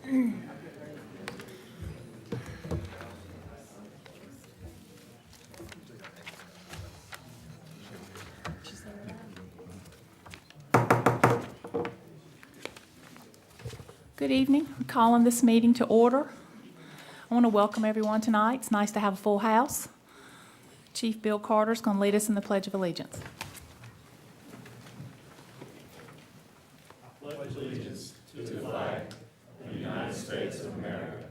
Good evening. I'm calling this meeting to order. I want to welcome everyone tonight. It's nice to have a full house. Chief Bill Carter is going to lead us in the Pledge of Allegiance. I pledge allegiance to the flag of the United States of America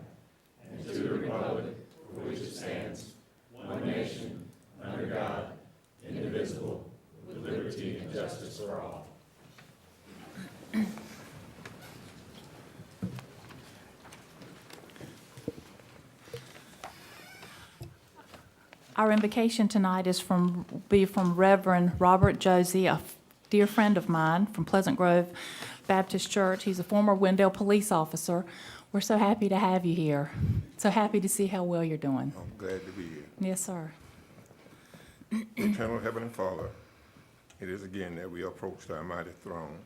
and to the republic for which it stands, one nation, under God, indivisible, with liberty and justice for all. Our invocation tonight is from Reverend Robert Josie, a dear friend of mine from Pleasant Grove Baptist Church. He's a former Wendell police officer. We're so happy to have you here. So happy to see how well you're doing. I'm glad to be here. Yes, sir. Eternal Heavenly Father, it is again that we approach thy mighty throne.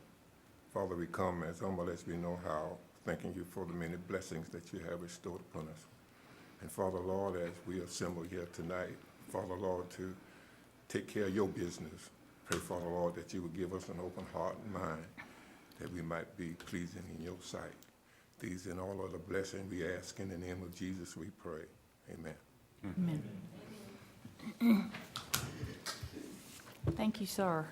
Father, we come as humble as we know how, thanking you for the many blessings that you have bestowed upon us. And Father, Lord, as we assemble here tonight, Father, Lord, to take care of your business, pray, Father, Lord, that you would give us an open heart and mind, that we might be pleasing in your sight. These and all other blessings we ask in the name of Jesus, we pray. Amen. Amen. Thank you, sir.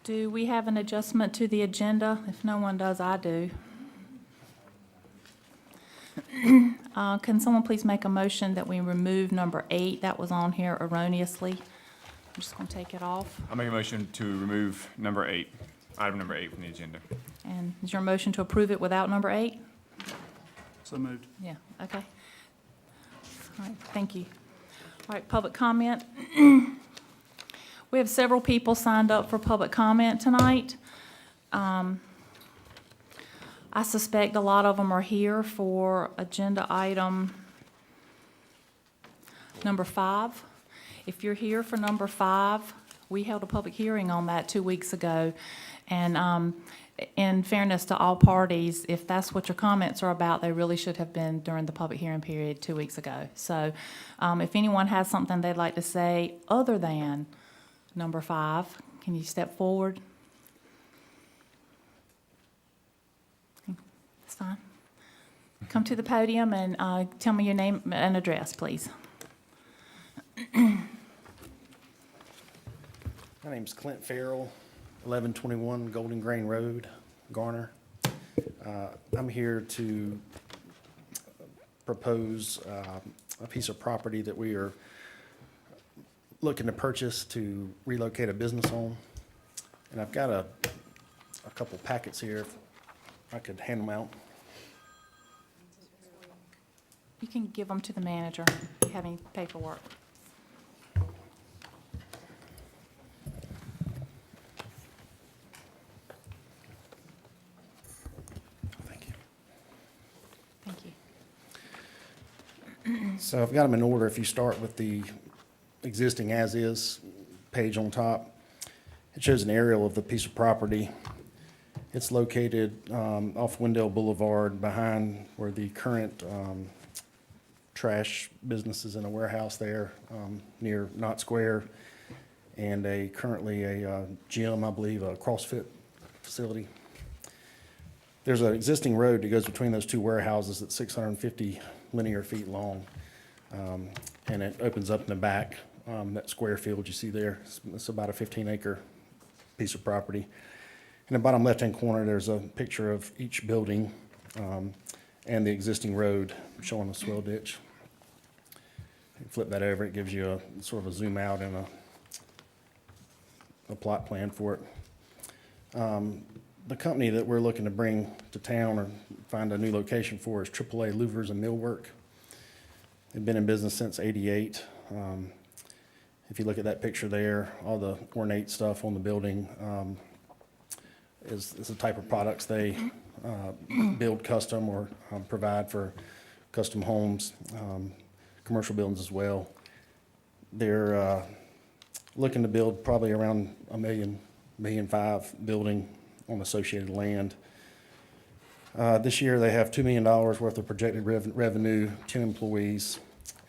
Do we have an adjustment to the agenda? If no one does, I do. Can someone please make a motion that we remove number 8? That was on here erroneously. I'm just going to take it off. I'll make a motion to remove number 8, item number 8 from the agenda. And is your motion to approve it without number 8? So moved. Yeah, okay. All right, thank you. All right, public comment. We have several people signed up for public comment tonight. I suspect a lot of them are here for agenda item number 5. If you're here for number 5, we held a public hearing on that 2 weeks ago. And in fairness to all parties, if that's what your comments are about, they really should have been during the public hearing period 2 weeks ago. So if anyone has something they'd like to say other than number 5, can you step forward? That's fine. Come to the podium and tell me your name and address, please. My name's Clint Farrell, 1121 Golden Grain Road, Garner. I'm here to propose a piece of property that we are looking to purchase to relocate a business on. And I've got a couple packets here, if I could hand them out. You can give them to the manager if you have any paperwork. Thank you. Thank you. So I've got them in order. If you start with the existing as-is page on top, it shows an aerial of the piece of property. It's located off Wendell Boulevard behind where the current trash business is in a warehouse there near Knott Square, and currently a gym, I believe, a CrossFit facility. There's an existing road that goes between those two warehouses that's 650 linear feet long, and it opens up in the back. That square field you see there, it's about a 15-acre piece of property. In the bottom left-hand corner, there's a picture of each building and the existing road showing the swell ditch. You flip that over, it gives you a sort of a zoom out and a plot plan for it. The company that we're looking to bring to town or find a new location for is AAA Louvers and Millwork. They've been in business since '88. If you look at that picture there, all the ornate stuff on the building is the type of products they build custom or provide for custom homes, commercial buildings as well. They're looking to build probably around $1.5 million building on associated land. This year, they have $2 million worth of projected revenue, 10 employees,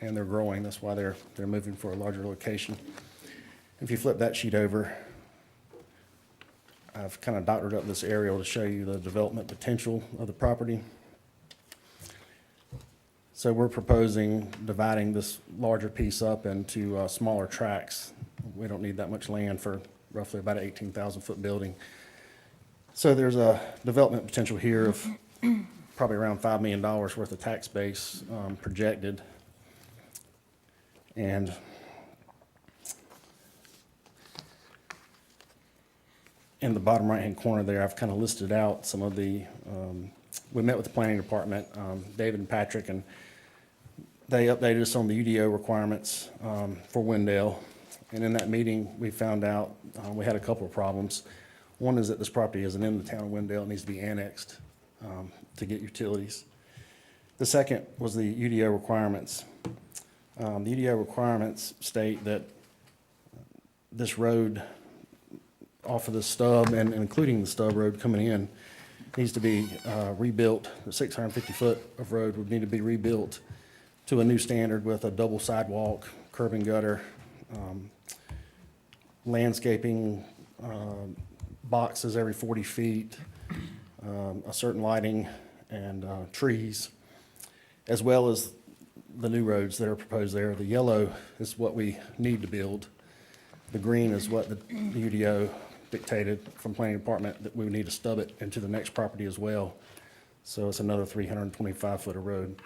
and they're growing. That's why they're moving for a larger location. If you flip that sheet over, I've kind of doctored up this aerial to show you the development potential of the property. So we're proposing dividing this larger piece up into smaller tracts. We don't need that much land for roughly about an 18,000-foot building. So there's a development potential here of probably around $5 million worth of tax base projected. And in the bottom right-hand corner there, I've kind of listed out some of the, we met with the planning department, David and Patrick, and they updated us on the UDO requirements for Wendell. And in that meeting, we found out we had a couple of problems. One is that this property isn't in the town of Wendell. It needs to be annexed to get utilities. The second was the UDO requirements. The UDO requirements state that this road off of the stub and including the stub road coming in needs to be rebuilt. The 650 foot of road would need to be rebuilt to a new standard with a double sidewalk, curb and gutter, landscaping, boxes every 40 feet, a certain lighting and trees, as well as the new roads that are proposed there. The yellow is what we need to build. The green is what the UDO dictated from planning department that we would need to stub it into the next property as well. So it's another 325 foot of road.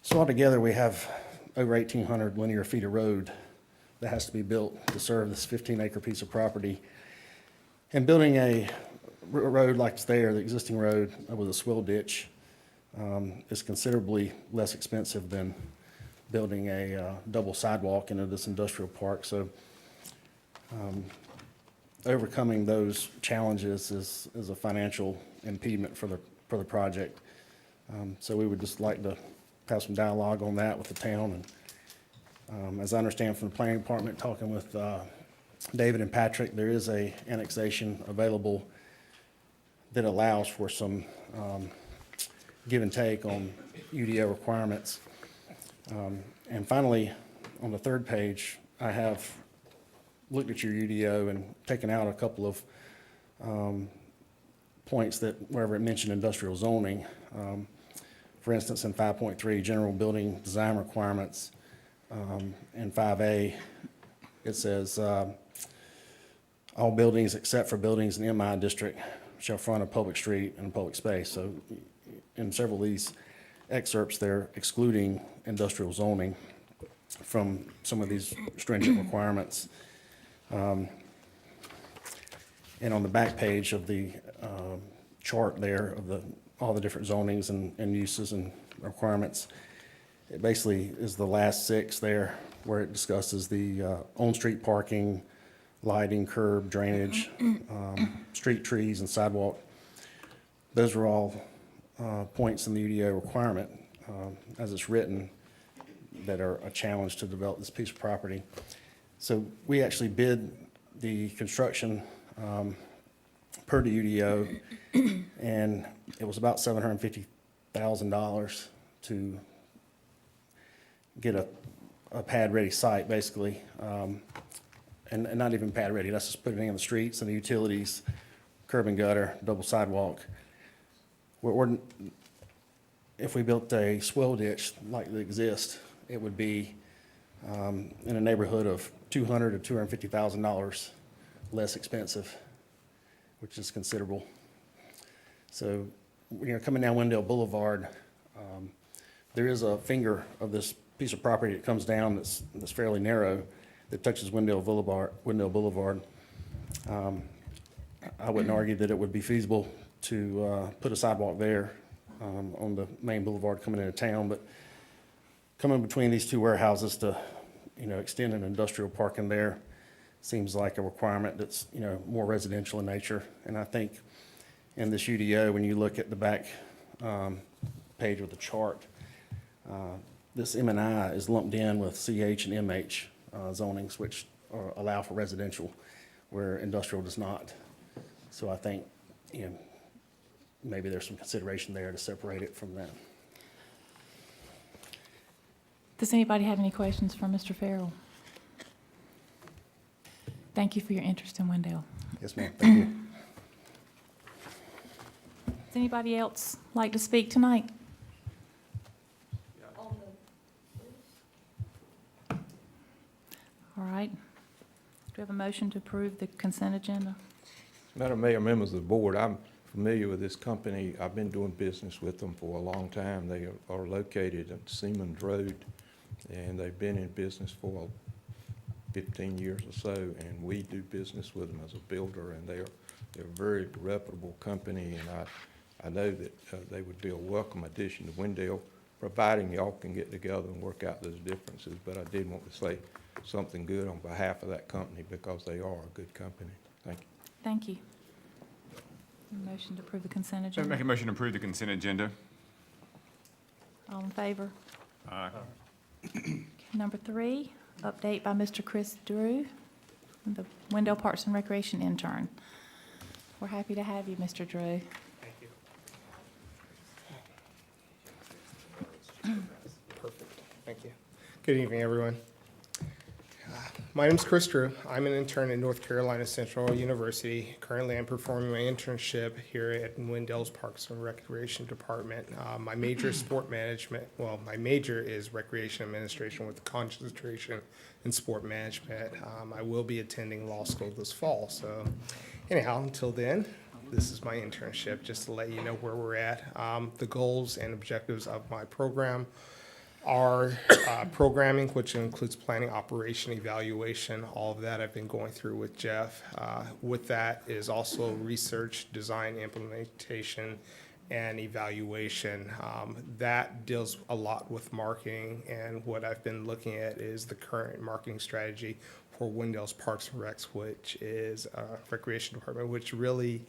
So altogether, we have over 1,800 linear feet of road that has to be built to serve this 15-acre piece of property. And building a road like it's there, the existing road with a swell ditch, is considerably less expensive than building a double sidewalk into this industrial park. So overcoming those challenges is a financial impediment for the project. So we would just like to have some dialogue on that with the town. And as I understand from the planning department, talking with David and Patrick, there is a annexation available that allows for some give and take on UDO requirements. And finally, on the third page, I have looked at your UDO and taken out a couple of points that wherever it mentioned industrial zoning. For instance, in 5.3, general building design requirements, in 5A, it says, all buildings except for buildings in the MI district shall front a public street and a public space. So in several of these excerpts, they're excluding industrial zoning from some of these stringent requirements. And on the back page of the chart there of all the different zonings and uses and requirements, it basically is the last six there where it discusses the on-street parking, lighting, curb, drainage, street trees, and sidewalk. Those are all points in the UDO requirement as it's written that are a challenge to develop this piece of property. So we actually bid the construction per the UDO, and it was about $750,000 to get a pad-ready site, basically. And not even pad-ready, that's just putting in the streets and the utilities, curb and gutter, double sidewalk. If we built a swell ditch like that exists, it would be in a neighborhood of $200,000 to $250,000 less expensive, which is considerable. So, coming down Wendell Boulevard, there is a finger of this piece of property that comes down that's fairly narrow that touches Wendell Boulevard. I wouldn't argue that it would be feasible to put a sidewalk there on the main boulevard coming into town, but coming between these two warehouses to, extend an industrial park in there seems like a requirement that's, more residential in nature. And I think in this UDO, when you look at the back page with the chart, this M&I is lumped in with CH and MH zonings, which allow for residential, where industrial does not. So I think you know, maybe there's some consideration there to separate it from that. Does anybody have any questions for Mr. Farrell? Thank you for your interest in Wendell. Yes, ma'am, thank you. Does anybody else like to speak tonight? All right. Do we have a motion to approve the consent agenda? Madam Mayor, members of the board, I'm familiar with this company. I've been doing business with them for a long time. They are located at Siemens Road, and they've been in business for 15 years or so, and we do business with them as a builder, and they're a very reputable company, and I know that they would be a welcome addition to Wendell, providing y'all can get together and work out those differences. But I did want to say something good on behalf of that company because they are a good company. Thank you. Thank you. A motion to approve the consent Make a agenda. motion to approve the consent agenda. All in favor? Aye. Number 3, update by Mr. Chris Drew, the Wendell Parks and Recreation intern. We're happy to have you, Mr. Drew. Thank you. Perfect. Thank you. Good evening, everyone. My name is Chris Drew. I'm an intern at North Carolina Central University. Currently, I'm performing my internship here at Wendell's Parks and Recreation Department. My major is sport management. Well, my major is recreation administration with a concentration in sport management. I will be attending law school this fall. So anyhow, until then, this is my internship, just to let you know where we're at. The goals and objectives of my program are programming, which includes planning, operation, evaluation, all of that I've been going through with Jeff. With that is also research, design, implementation, and evaluation. That deals a lot with marketing, and what I've been looking at is the current marketing strategy for Wendell's Parks and Recs, which is Recreation Department, which really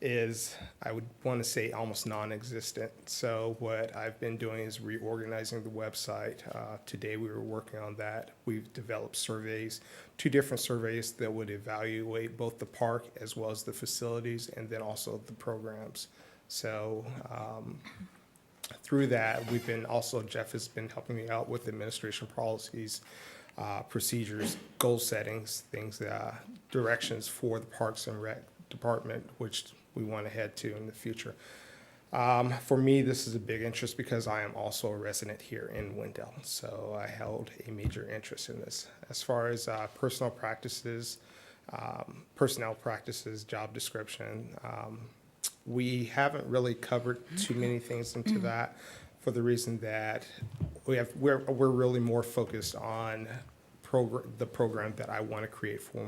is, I would want to say, almost non-existent. So what I've been doing is reorganizing the website. Today we were working on that. We've developed surveys, 2 different surveys that would evaluate both the park as well as the facilities and then also the programs. So through that, Jeff has been helping me out with administration policies, procedures, goal settings, things, directions for the Parks and Rec Department, which we want to head to in the future. For me, this is a big interest because I am also a resident here in Wendell, so I held a major interest in this. As far as personnel practices, job description, we haven't really covered too many things into that for the reason that we're really more focused on the program that I want to create for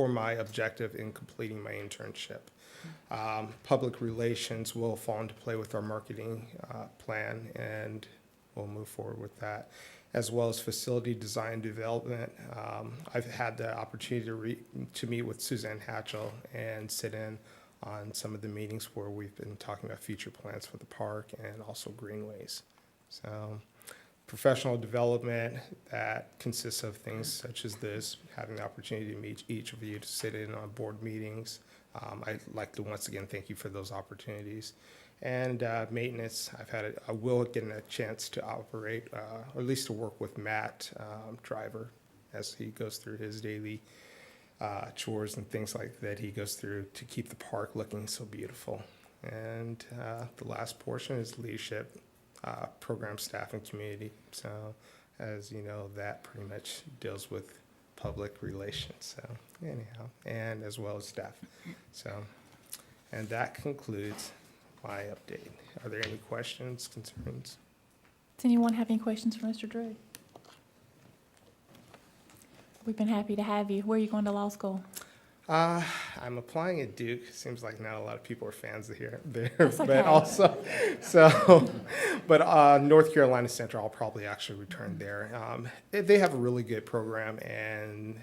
my objective in completing my internship. Public relations will fall into play with our marketing plan, and we'll move forward with that, as well as facility design development. I've had the opportunity to meet with Suzanne Hatchell and sit in on some of the meetings where we've been talking about future plans for the park and also greenways. So professional development, that consists of things such as this, having the opportunity to meet each of you, to sit in on board meetings. I'd like to once again thank you for those opportunities. And maintenance, I will get a chance to operate, or at least to work with Matt Driver as he goes through his daily chores and things like that he goes through to keep the park looking so beautiful. And the last portion is leadership. Program staff and community. So as you know, that pretty much deals with public relations. So anyhow, and as well as staff. So, and that concludes my update. Are there any questions, concerns? Does anyone have any questions for Mr. Drew? We've been happy to have you. Where are you going to law school? I'm applying at Duke. Seems like not a lot of people are fans here, there, That's okay. but also, so, but North Carolina Central, I'll probably actually return there. They have a really good program, and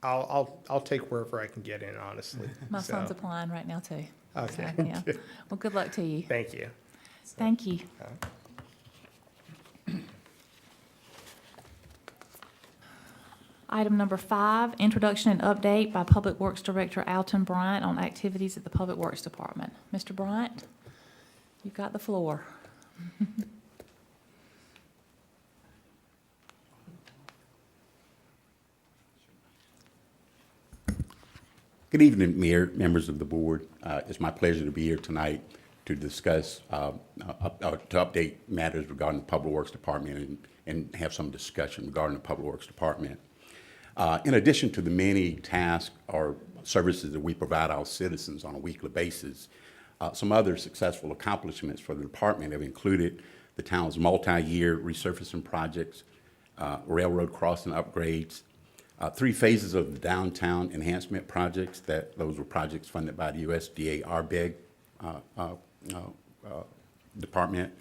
I'll take wherever I can get in, honestly. My So, son's applying right now, too. Okay. So, yeah. Well, good luck to you. Thank you. Thank you. Item number 5, introduction and update by Public Works Director Alton Bryant on activities at the Public Works Department. Mr. Bryant, you've got the floor. Good evening, Mayor, members of the board. It's my pleasure to be here tonight to discuss, to update matters regarding the Public Works Department and have some discussion regarding the Public Works Department. In addition to the many tasks or services that we provide our citizens on a weekly basis, some other successful accomplishments for the department have included the town's multi-year resurfacing projects, railroad crossing upgrades, 3 phases of the downtown enhancement projects. Those were projects funded by the USDA RBEG department.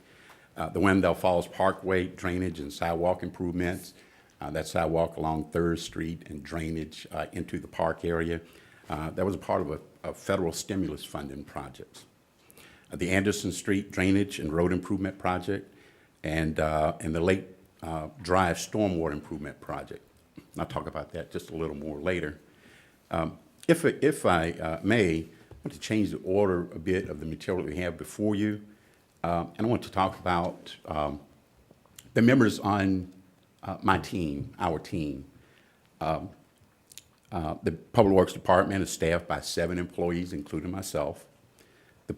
The Wendell Falls Parkway drainage and sidewalk improvements. That sidewalk along 3rd Street and drainage into the park area. That was a part of a federal stimulus funding projects. The Anderson Street drainage and road improvement project, and the Lake Drive stormwater improvement project. I'll talk about that just a little more later. If I may, I want to change the order a bit of the material we have before you. And I want to talk about the members on my team, our team. The Public Works Department is staffed by 7 employees, including myself. The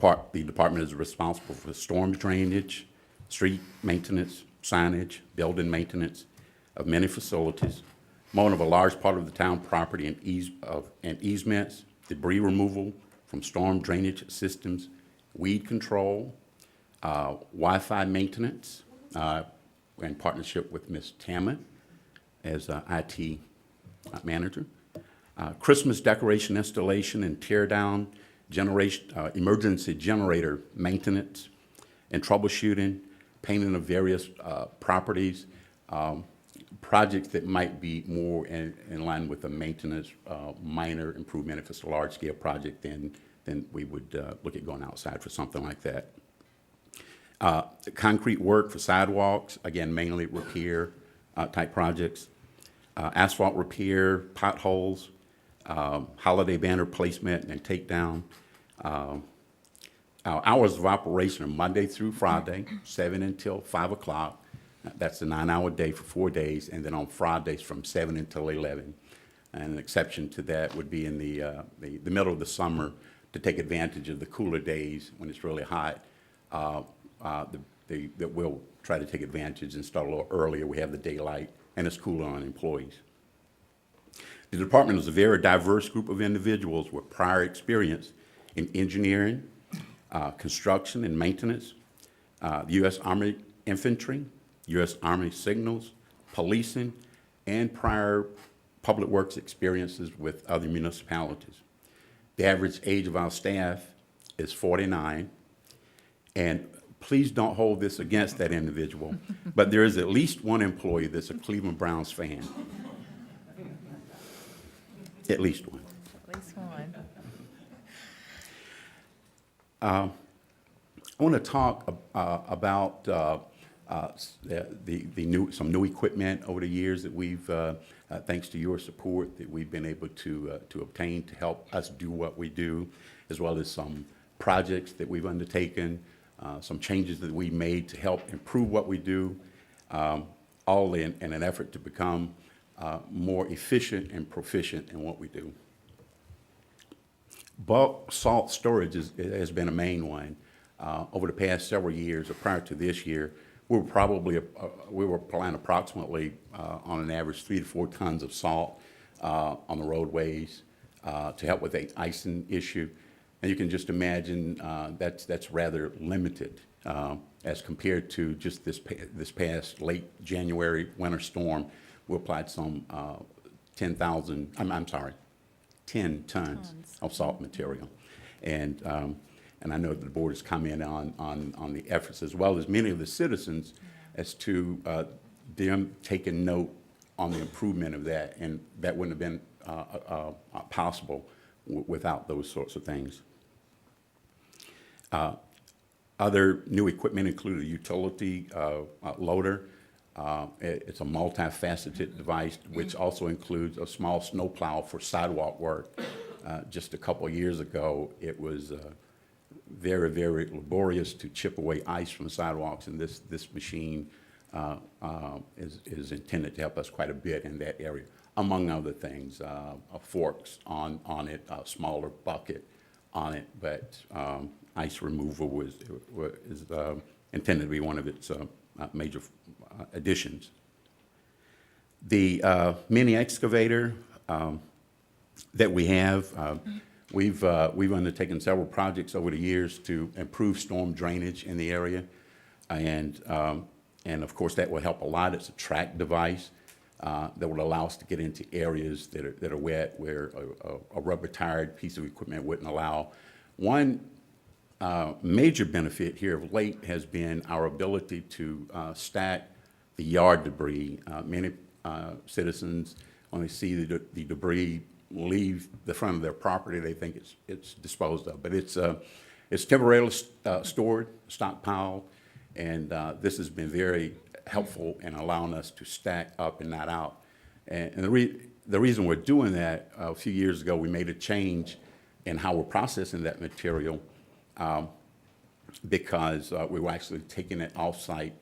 department is responsible for storm drainage, street maintenance, signage, building maintenance of many facilities, mowing of a large part of the town property and easements, debris removal from storm drainage systems, weed control, Wi-Fi maintenance. We're in partnership with Ms. Tama as IT manager. Christmas decoration installation and tear down, emergency generator maintenance and troubleshooting, painting of various properties, projects that might be more in line with the maintenance, minor improvement. If it's a large scale project, then we would look at going outside for something like that. Concrete work for sidewalks, again, mainly repair type projects. Asphalt repair, potholes, holiday banner placement and takedown. Our hours of operation are Monday through Friday, 7 until 5 o'clock. That's a 9-hour day for 4 days, and then on Fridays from 7 until 11. And an exception to that would be in the middle of the summer to take advantage of the cooler days when it's really hot. That we'll try to take advantage and start a little earlier. We have the daylight, and it's cooler on employees. The department is a very diverse group of individuals with prior experience in engineering, construction and maintenance, the U.S. Army Infantry, U.S. Army Signals, policing, and prior public works experiences with other municipalities. The average age of our staff is 49, and please don't hold this against that individual, but there is at least one employee that's a Cleveland Browns fan. At least one. At least one. I want to talk about some new equipment over the years that we've, thanks to your support, that we've been able to obtain to help us do what we do, as well as some projects that we've undertaken, some changes that we made to help improve what we do, all in an effort to become more efficient and proficient in what we do. Bulk salt storage has been a main one. Over the past several years, or prior to this year, we were applying approximately, on an average, 3 to 4 tons of salt on the roadways to help with the icing issue. And you can just imagine that's rather limited as compared to just this past late January winter storm. We applied some 10 tons of salt material. And I know that the board has commented on the efforts, as well as many of the citizens, as to them taking note on the improvement of that, and that wouldn't have been possible without those sorts of things. Other new equipment include a utility loader, It's a multifaceted device, which also includes a small snowplow for sidewalk work. Just a couple of years ago, it was very, very laborious to chip away ice from the sidewalks, and this machine is intended to help us quite a bit in that area, among other things. Forks on it, a smaller bucket on it, but ice removal is intended to be one of its major additions. The mini excavator that we have, we've undertaken several projects over the years to improve storm drainage in the area, and of course that will help a lot. It's a track device that will allow us to get into areas that are wet, where a rubber-tired piece of equipment wouldn't allow. One major benefit here of late has been our ability to stack the yard debris. Many citizens, when they see the debris leave the front of their property, they think it's disposed of, but it's temporarily stored, stockpiled, and this has been very helpful in allowing us to stack up and not out. And the reason we're doing that, a few years ago, we made a change in how we're processing that material, because we were actually taking it off-site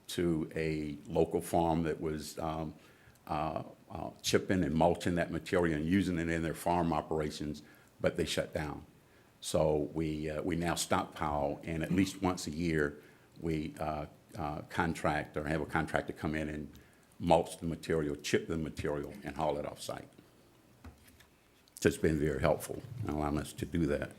to a local farm that was chipping and mulching that material and using it in their farm operations, but they shut down. So we now stockpile, and at least once a year, we contract or have a contractor come in and mulch the material, chip the material, and haul it off-site. So it's been very helpful in allowing us to do that.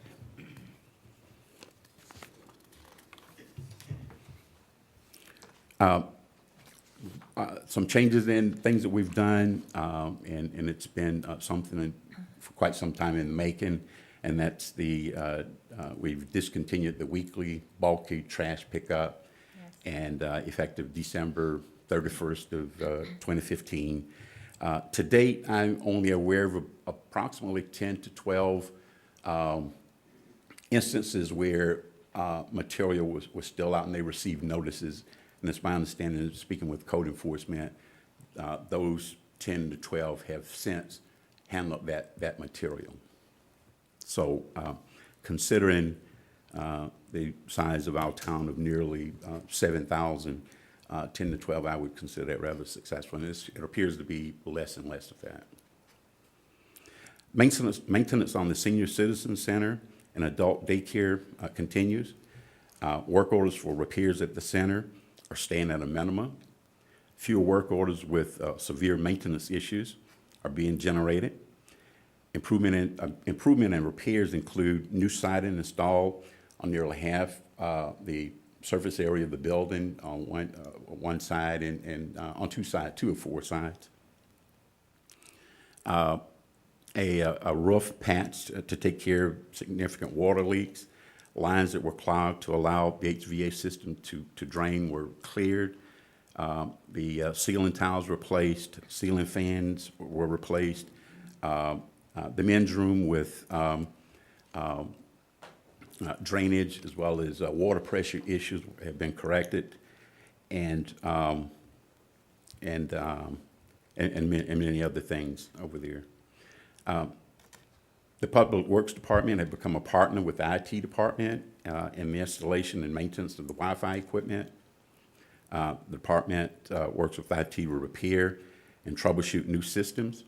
Some changes in things that we've done, and it's been something for quite some time in the making, and that's we've discontinued the weekly bulky trash pickup, and effective December 31st of 2015. To date, I'm only aware of approximately 10 to 12 instances where material was still out and they received notices. And it's my understanding, speaking with code enforcement, those 10 to 12 have since handled that material. So considering the size of our town of nearly 7,000, 10 to 12, I would consider that rather successful. And it appears to be less and less of that. Maintenance on the Senior Citizen Center and adult daycare continues. Work orders for repairs at the center are staying at a minimum. Fewer work orders with severe maintenance issues are being generated. Improvement and repairs include new siding installed on nearly half the surface area of the building on one side and on two of four sides. A roof patch to take care of significant water leaks. Lines that were clogged to allow the HVA system to drain were cleared. The ceiling tiles replaced, ceiling fans were replaced. The men's room with drainage as well as water pressure issues have been corrected, and many other things over there. The Public Works Department had become a partner with the IT department in the installation and maintenance of the Wi-Fi equipment. The department works with IT to repair and troubleshoot new systems.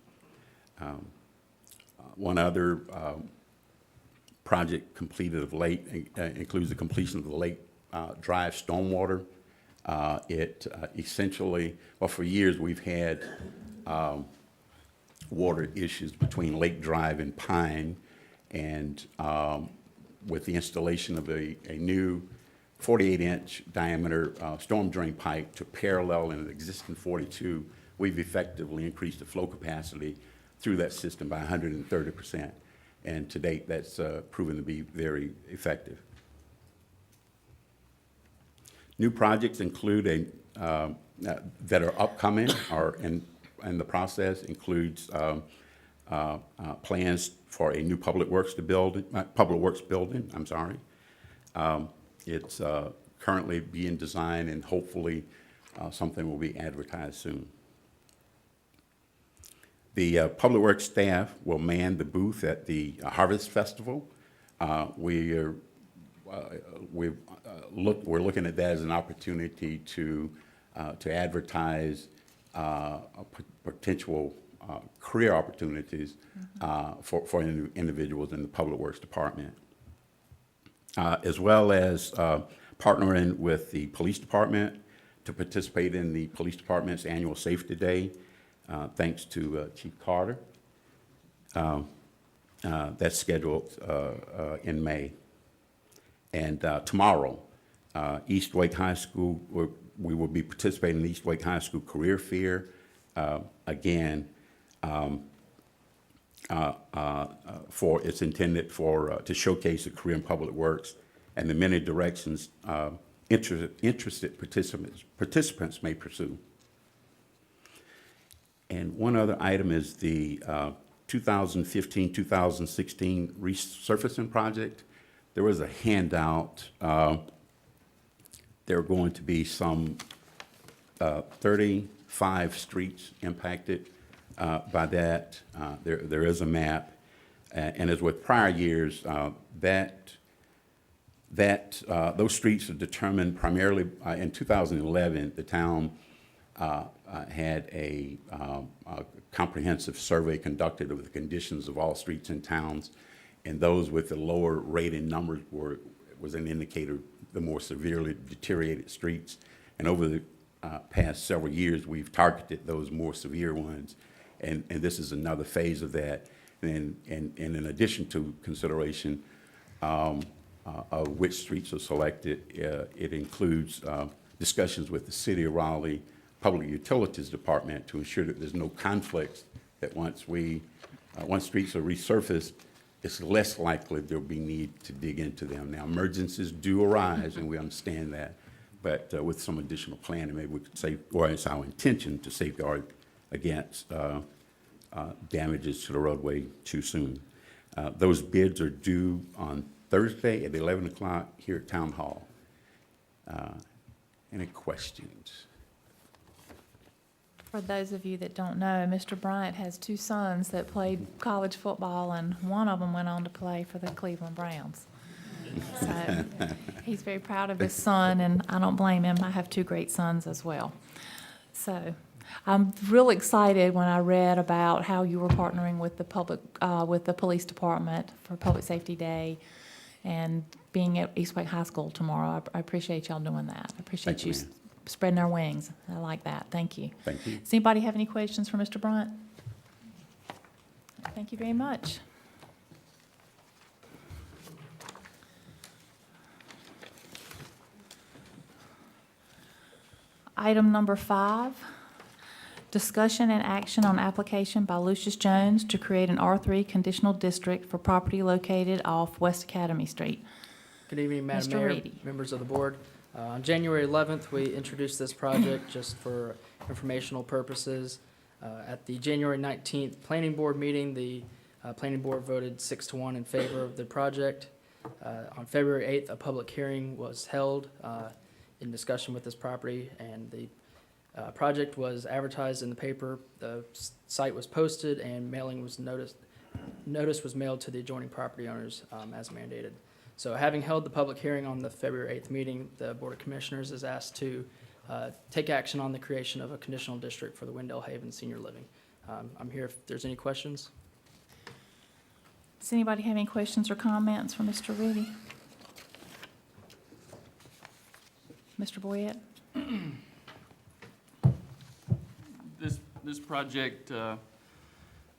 One other project completed of late includes the completion of the Lake Drive stormwater. It essentially, well, for years we've had water issues between Lake Drive and Pine, and with the installation of a new 48-inch diameter storm drain pipe to parallel an existing 42, we've effectively increased the flow capacity through that system by 130%. And to date, that's proven to be very effective. New projects include that are upcoming or in the process includes plans for a new public works building. I'm sorry. It's currently being designed and hopefully something will be advertised soon. The Public Works staff will man the booth at the Harvest Festival. We're looking at that as an opportunity to advertise potential career opportunities for individuals in the Public Works Department, as well as partnering with the Police Department to participate in the Police Department's annual Safety Day, thanks to Chief Carter. That's scheduled in May. And tomorrow, East Wake High School, we will be participating in the East Wake High School Career Fair. Again, it's intended to showcase the career in public works and the many directions interested participants may pursue. And one other item is the 2015-2016 resurfacing project. There was a handout. There are going to be some 35 streets impacted by that. There is a map. And as with prior years, those streets are determined primarily, in 2011, the town had a comprehensive survey conducted of the conditions of all streets and towns, and those with the lower rated numbers was an indicator of the more severely deteriorated streets. And over the past several years, we've targeted those more severe ones, and this is another phase of that. And in addition to consideration of which streets are selected, it includes discussions with the City of Raleigh Public Utilities Department to ensure that there's no conflicts, that once streets are resurfaced, it's less likely there'll be need to dig into them. Now, emergencies do arise, and we understand that, but with some additional planning, maybe we could save, or it's our intention to safeguard against damages to the roadway too soon. Those bids are due on Thursday at 11 o'clock here at Town Hall. Any questions? For those of you that don't know, Mr. Bryant has two sons that played college football, and one of them went on to play for the Cleveland Browns. So he's very proud of his son, and I don't blame him. I have two great sons as well. So I'm real excited when I read about how you were partnering with the police department for Public Safety Day and being at East Wake High School tomorrow. I appreciate y'all doing that. I appreciate Thank you, you ma'am. spreading our wings. I like that. Thank you. Thank you. Does anybody have any questions for Mr. Bryant? Thank you very much. Item number 5, discussion and action on application by Lucius Jones to create an R3 conditional district for property located off West Academy Street. Good evening, Madam Mr. Mayor, Reedy. members of the board. On January 11th, we introduced this project just for informational purposes. At the January 19th Planning Board meeting, the Planning Board voted 6-1 in favor of the project. On February 8th, a public hearing was held in discussion with this property, and the project was advertised in the paper. The site was posted, and notice was mailed to the adjoining property owners as mandated. So having held the public hearing on the February 8th meeting, the Board of Commissioners is asked to take action on the creation of a conditional district for the Wendell Haven Senior Living. I'm here if there's any questions. Does anybody have any questions or comments for Mr. Reedy? Mr. Boyette? This project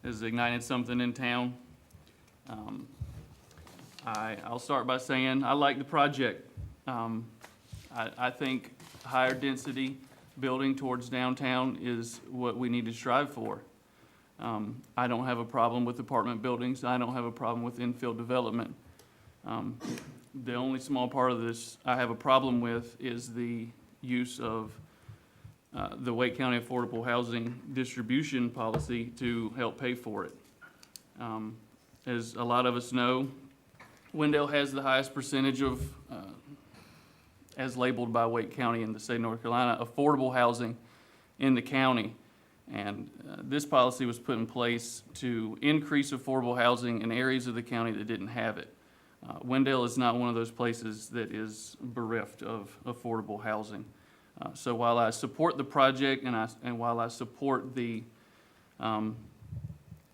has ignited something in town. I'll start by saying I like the project. I think higher density building towards downtown is what we need to strive for. I don't have a problem with apartment buildings. I don't have a problem with infill development. The only small part of this I have a problem with is the use of the Wake County Affordable Housing Distribution Policy to help pay for it. As a lot of us know, Wendell has the highest percentage of as labeled by Wake County in the state of North Carolina, affordable housing in the county. And this policy was put in place to increase affordable housing in areas of the county that didn't have it. Wendell is not one of those places that is bereft of affordable housing. So while I support the project and while I support the, I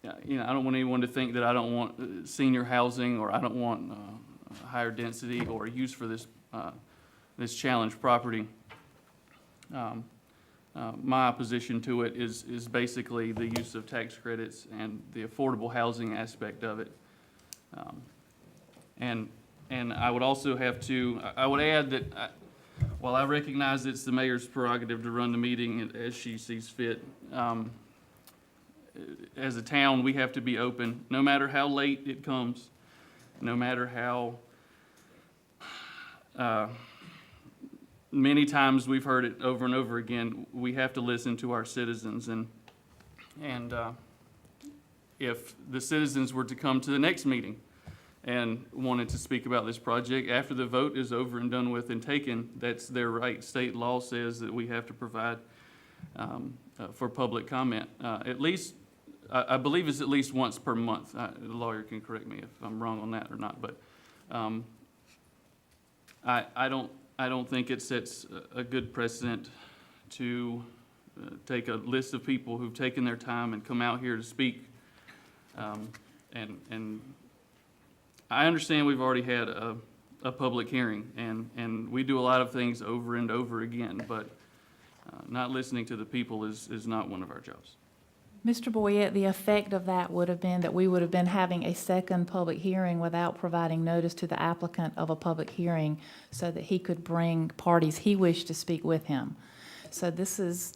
don't want anyone to think that I don't want senior housing or I don't want higher density or use for this, this challenged property. My opposition to it is basically the use of tax credits and the affordable housing aspect of it. And I would also have to, I would add that while I recognize it's the mayor's prerogative to run the meeting as she sees fit, as a town, we have to be open, no matter how late it comes, no matter how many times we've heard it over and over again, we have to listen to our citizens. And if the citizens were to come to the next meeting and wanted to speak about this project, after the vote is over and done with and taken, that's their right. State law says that we have to provide for public comment. At least, I believe it's at least once per month. The lawyer can correct me if I'm wrong on that or not, but I don't think it sets a good precedent to take a list of people who've taken their time and come out here to speak. And I understand we've already had a public hearing, and we do a lot of things over and over again, but not listening to the people is not one of our jobs. Mr. Boyette, the effect of that would have been that we would have been having a second public hearing without providing notice to the applicant of a public hearing so that he could bring parties he wished to speak with him. So this is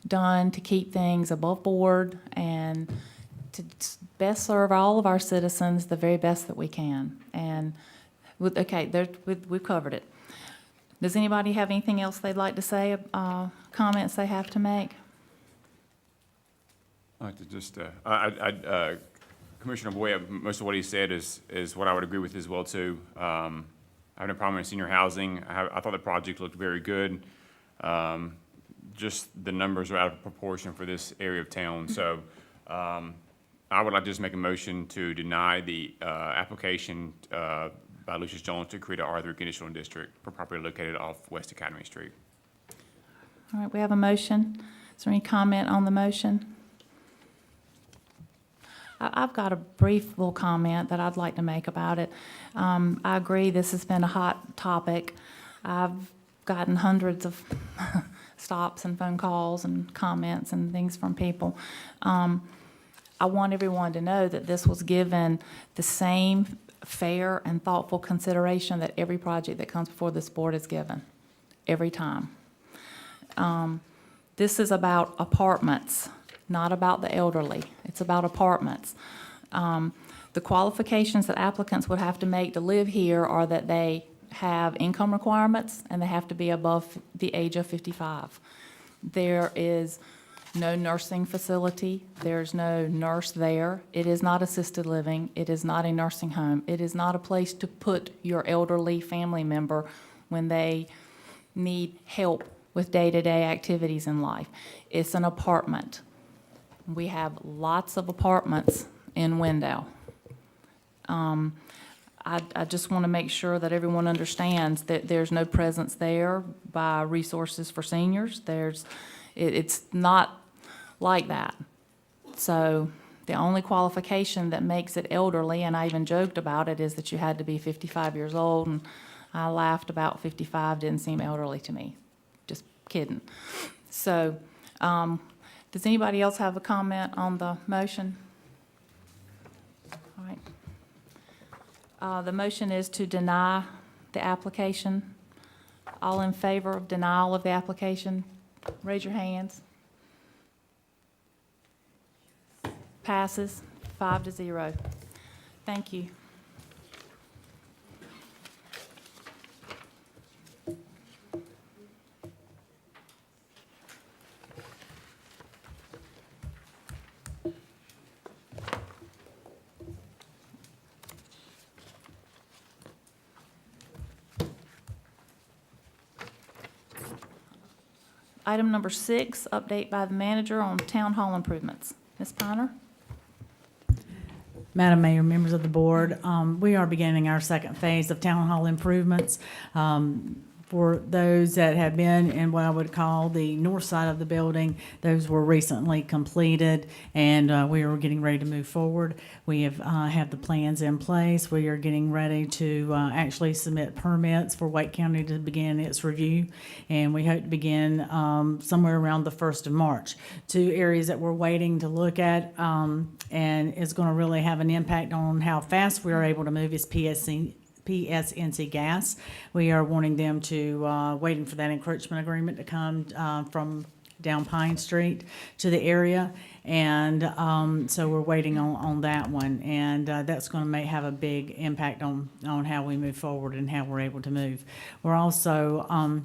done to keep things above board and to best serve all of our citizens the very best that we can. And we've covered it. Does anybody have anything else they'd like to say, comments they have to make? I'd like to just, Commissioner Boyd, most of what he said is what I would agree with as well, too. I have no problem with senior housing. I thought the project looked very good. Just the numbers are out of proportion for this area of town. So I would like to just make a motion to deny the application by Lucius Jones to create an R3 conditional district for property located off West Academy Street. All right, we have a motion. Is there any comment on the motion? I've got a brief little comment that I'd like to make about it. I agree this has been a hot topic. I've gotten hundreds of stops and phone calls and comments and things from people. I want everyone to know that this was given the same fair and thoughtful consideration that every project that comes before this board is given, every time. This is about apartments, not about the elderly. It's about apartments. The qualifications that applicants would have to make to live here are that they have income requirements and they have to be above the age of 55. There is no nursing facility. There's no nurse there. It is not assisted living. It is not a nursing home. It is not a place to put your elderly family member when they need help with day-to-day activities in life. It's an apartment. We have lots of apartments in Wendell. I just want to make sure that everyone understands that there's no presence there by resources for seniors. It's not like that. So the only qualification that makes it elderly, and I even joked about it, is that you had to be 55 years old, and I laughed about 55 didn't seem elderly to me. Just kidding. So does anybody else have a comment on the motion? All right. The motion is to deny the application. All in favor of denial of the application, raise your hands. Passes 5-0. Thank you. Item number 6, update by the manager on town hall improvements. Ms. Piner? Madam Mayor, members of the board, we are beginning our second phase of town hall improvements. For those that have been in what I would call the north side of the building, those were recently completed, and we are getting ready to move forward. We have the plans in place. We are getting ready to actually submit permits for Wake County to begin its review, and we hope to begin somewhere around the 1st of March. 2 areas that we're waiting to look at, and is going to really have an impact on how fast we are able to move is PSNC Gas. We are wanting them to, waiting for that encroachment agreement to come from down Pine Street to the area. And so we're waiting on that one. And that's going to have a big impact on how we move forward and how we're able to move. We're also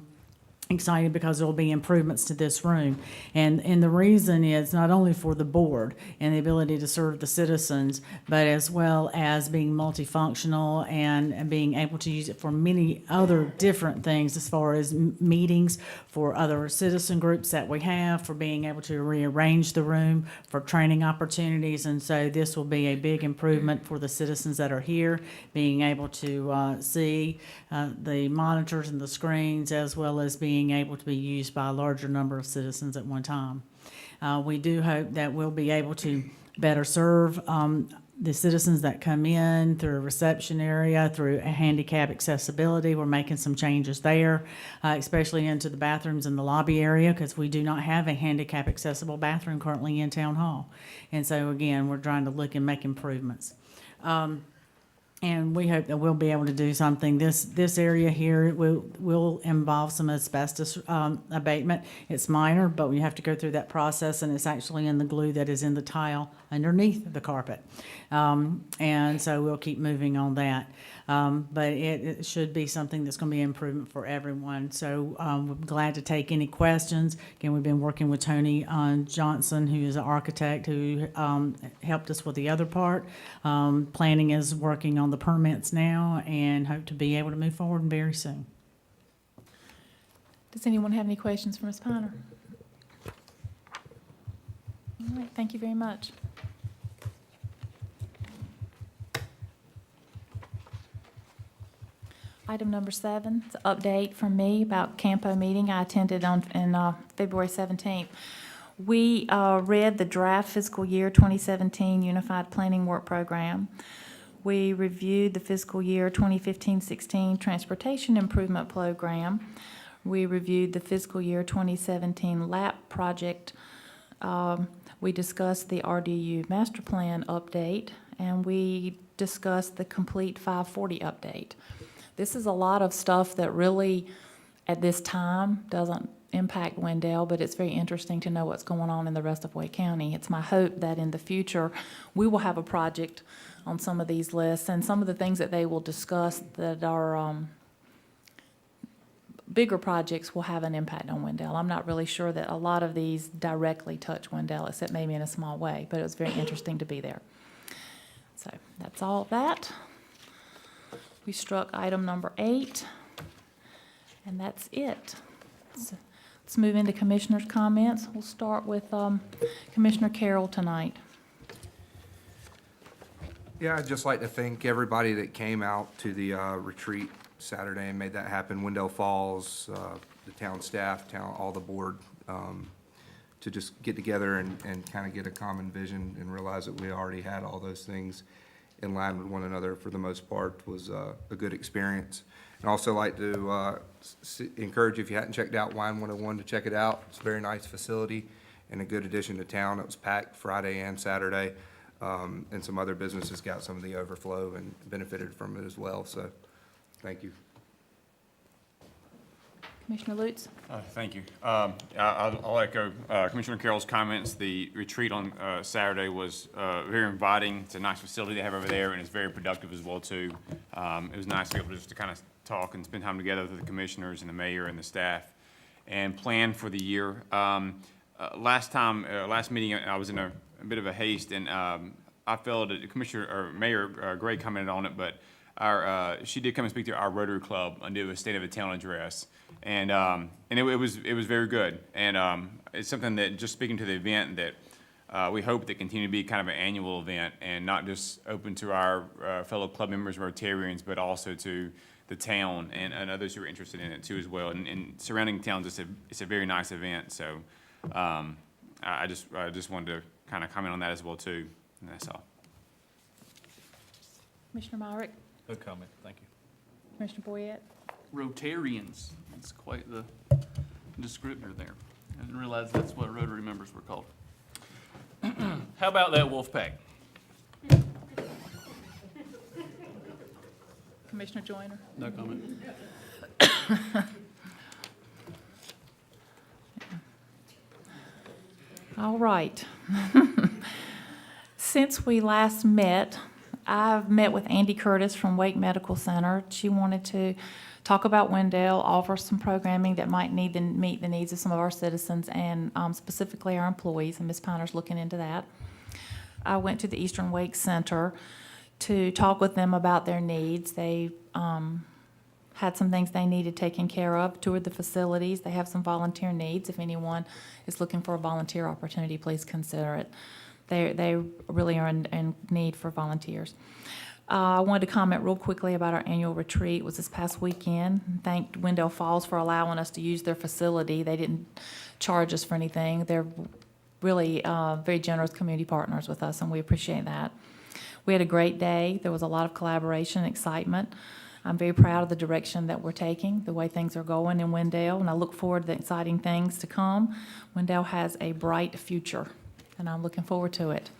excited because there will be improvements to this room. And the reason is not only for the board and the ability to serve the citizens, but as well as being multifunctional and being able to use it for many other different things as far as meetings, for other citizen groups that we have, for being able to rearrange the room, for training opportunities. And so this will be a big improvement for the citizens that are here, being able to see the monitors and the screens, as well as being able to be used by a larger number of citizens at one time. We do hope that we'll be able to better serve the citizens that come in through a reception area, through a handicap accessibility. We're making some changes there, especially into the bathrooms in the lobby area, because we do not have a handicap accessible bathroom currently in Town Hall. And so again, we're trying to look and make improvements. And we hope that we'll be able to do something. This area here will involve some asbestos abatement. It's minor, but we have to go through that process, and it's actually in the glue that is in the tile underneath the carpet. And so we'll keep moving on that. But it should be something that's going to be an improvement for everyone. So we're glad to take any questions. Again, we've been working with Tony Johnson, who is an architect who helped us with the other part. Planning is working on the permits now, and hope to be able to move forward very soon. Does anyone have any questions for Ms. Piner? All right, thank you very much. Item number 7, it's an update from me about Campo meeting I attended on February 17th. We read the draft fiscal year 2017 Unified Planning Work Program. We reviewed the fiscal year 2015-16 Transportation Improvement Program. We reviewed the fiscal year 2017 LAP project. We discussed the RDU Master Plan update, and we discussed the Complete 540 update. This is a lot of stuff that really, at this time, doesn't impact Wendell, but it's very interesting to know what's going on in the rest of Wake County. It's my hope that in the future, we will have a project on some of these lists, and some of the things that they will discuss that are bigger projects will have an impact on Wendell. I'm not really sure that a lot of these directly touch Wendell, except maybe in a small way, but it was very interesting to be there. So that's all of that. We struck item number 8, and that's it. So let's move into commissioners' comments. We'll start with Commissioner Carroll tonight. Yeah, I'd just like to thank everybody that came out to the retreat Saturday and made that happen. Wendell Falls, the town staff, all the board, to just get together and kind of get a common vision and realize that we already had all those things in line with one another for the most part was a good experience. And also like to encourage you, if you hadn't checked out Wine 101, to check it out. It's a very nice facility and a good addition to town. It was packed Friday and Saturday, and some other businesses got some of the overflow and benefited from it as well. So thank you. Commissioner Lutz? Thank you. I'll echo Commissioner Carroll's comments. The retreat on Saturday was very inviting. It's a nice facility they have over there, and it's very productive as well, too. It was nice to be able just to kind of talk and spend time together with the commissioners and the mayor and the staff and plan for the year. Last meeting, I was in a bit of a haste, and I felt that Mayor Gray commented on it, but she did come and speak to our Rotary Club and do a State of the Town address. And it was very good. And it's something that, just speaking to the event, that we hope to continue to be kind of an annual event and not just open to our fellow club members, Rotarians, but also to the town and others who are interested in it too as well. And surrounding towns, it's a very nice event. So I just wanted to kind of comment on that as well too. And that's all. Commissioner Myrick? No comment, thank you. Commissioner Boyette? Rotarians, that's quite the descriptor there. I didn't realize that's what Rotary members were called. How about that wolf pack? Commissioner Joyner? No comment. All right. Since we last met, I've met with Andy Curtis from Wake Medical Center. She wanted to talk about Wendell, offer some programming that might meet the needs of some of our citizens and specifically our employees, and Ms. Piner's looking into that. I went to the Eastern Wake Center to talk with them about their needs. They had some things they needed taken care of, toured the facilities. They have some volunteer needs. If anyone is looking for a volunteer opportunity, please consider it. They really are in need for volunteers. I wanted to comment real quickly about our annual retreat. It was this past weekend. Thanked Wendell Falls for allowing us to use their facility. They didn't charge us for anything. They're really very generous community partners with us, and we appreciate that. We had a great day. There was a lot of collaboration and excitement. I'm very proud of the direction that we're taking, the way things are going in Wendell, and I look forward to the exciting things to come. Wendell has a bright future, and I'm looking forward to it.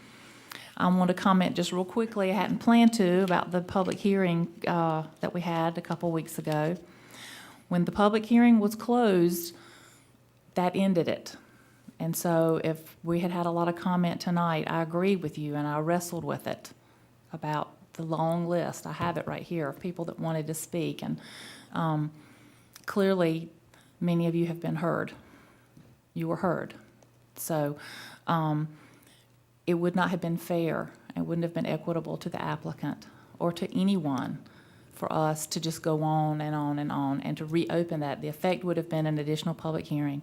I want to comment just real quickly, I hadn't planned to, about the public hearing that we had a couple weeks ago. When the public hearing was closed, that ended it. And so if we had a lot of comment tonight, I agreed with you and I wrestled with it about the long list. I have it right here of people that wanted to speak. And clearly, many of you have been heard. You were heard. So it would not have been fair. It wouldn't have been equitable to the applicant or to anyone for us to just go on and on and on and to reopen that. The effect would have been an additional public hearing.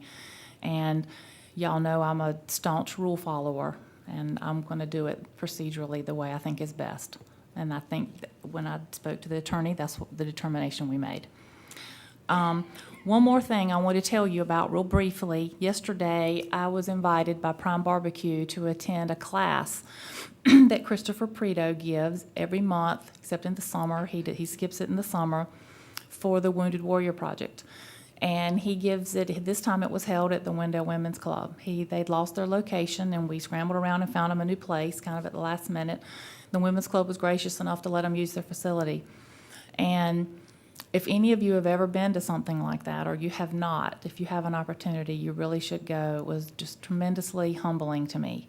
And y'all know I'm a staunch rule follower, and I'm going to do it procedurally the way I think is best. And I think that when I spoke to the attorney, that's the determination we made. One more thing I want to tell you about real briefly. Yesterday, I was invited by Prime Barbecue to attend a class that Christopher Preto gives every month, except in the summer. He skips it in the summer for the Wounded Warrior Project. And he gives it, this time it was held at the Wendell Women's Club. They'd lost their location, and we scrambled around and found them a new place kind of at the last minute. The Women's Club was gracious enough to let them use their facility. And if any of you have ever been to something like that, or you have not, if you have an opportunity, you really should go. It was just tremendously humbling to me.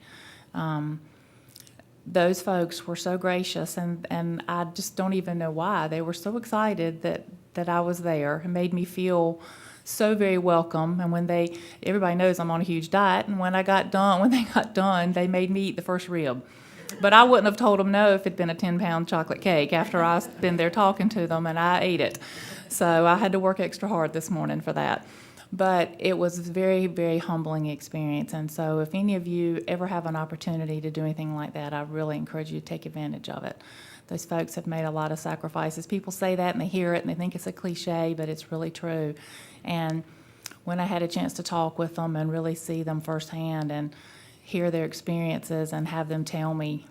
Those folks were so gracious, and I just don't even know why. They were so excited that I was there. It made me feel so very welcome. And everybody knows I'm on a huge diet, and when they got done, they made me eat the first rib. But I wouldn't have told them no if it'd been a 10-pound chocolate cake after I'd been there talking to them, and I ate it. So I had to work extra hard this morning for that. But it was a very, very humbling experience. And so if any of you ever have an opportunity to do anything like that, I really encourage you to take advantage of it. Those folks have made a lot of sacrifices. People say that and they hear it and they think it's a cliche, but it's really true. And when I had a chance to talk with them and really see them firsthand and hear their experiences and have them tell me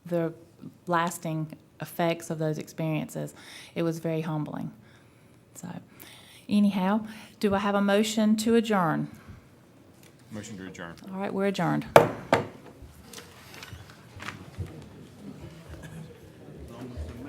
the lasting effects of those experiences, it was very humbling. So anyhow, do I have a motion to adjourn? Motion to adjourn. All right, we're adjourned.